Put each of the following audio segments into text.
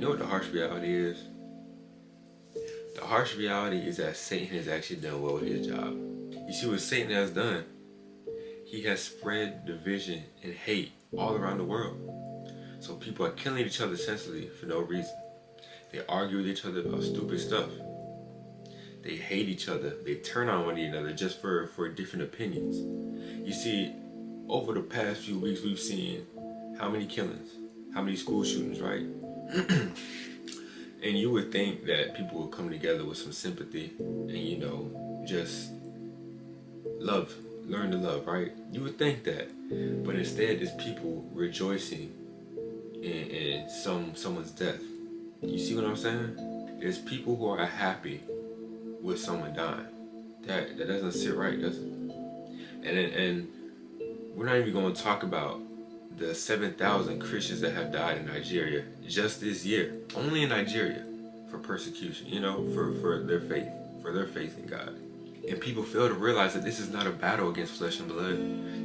know what the harsh reality is? The harsh reality is that Satan has actually done well with his job. You see what Satan has done? He has spread division and hate all around the world. So people are killing each other senselessly for no reason. They argue with each other about stupid stuff. They hate each other. They turn on one another just for different opinions. You see, over the past few weeks we've seen how many killings, how many school shootings, right? And you would think that people would come together with some sympathy and, just love, learn to love, right? You would think that. But instead, there's people rejoicing in someone's death. You see what I'm saying? There's people who are happy with someone dying. That doesn't sit right, does it? And we're not even going to talk about the 7,000 Christians that have died in Nigeria just this year, only in Nigeria, for persecution, for their faith in God. And people fail to realize that this is not a battle against flesh and blood.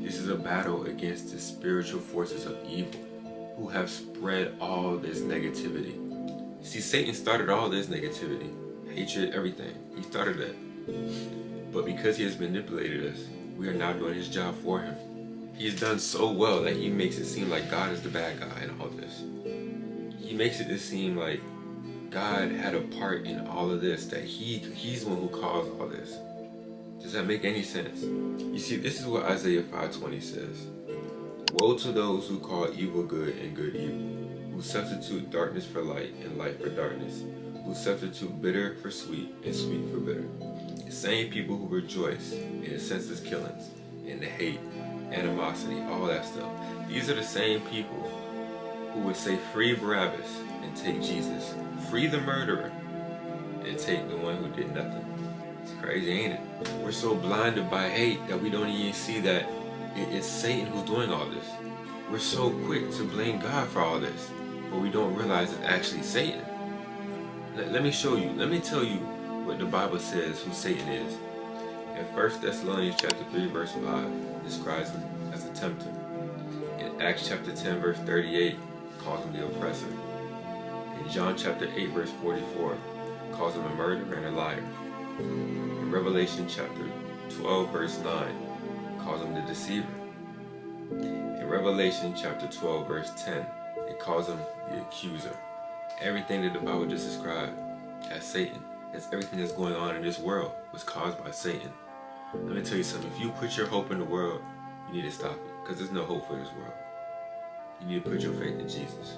This is a battle against the spiritual forces of evil who have spread all this negativity. See, Satan started all this negativity, hatred, everything. He started that. But because he has manipulated us, we are now doing his job for him. He's done so well that he makes it seem like God is the bad guy in all this. He makes it seem like God had a part in all of this, that he's the one who caused all this. Does that make any sense? You see, this is what Isaiah 5:20 says. Woe to those who call evil good and good evil, who substitute darkness for light and light for darkness, who substitute bitter for sweet and sweet for bitter. The same people who rejoice in the senseless killings, in the hate, animosity, all that stuff. These are the same people who would say free Barabbas and take Jesus, free the murderer and take the one who did nothing. It's crazy, ain't it? We're so blinded by hate that we don't even see that it's Satan who's doing all this. We're so quick to blame God for all this, but we don't realize it's actually Satan. Let me show you, let me tell you what the Bible says who Satan is. In 1 Thessalonians chapter 3 verse 5 describes him as a tempter. In Acts chapter 10 verse 38 calls him the oppressor. In John chapter 8 verse 44 calls him a murderer and a liar. In Revelation chapter 12 verse 9 calls him the deceiver. In Revelation chapter 12 verse 10 it calls him the accuser. Everything that the Bible just described as Satan, that's everything that's going on in this world was caused by Satan. Let me tell you something, if you put your hope in the world, you need to stop it, because there's no hope for this world. You need to put your faith in Jesus.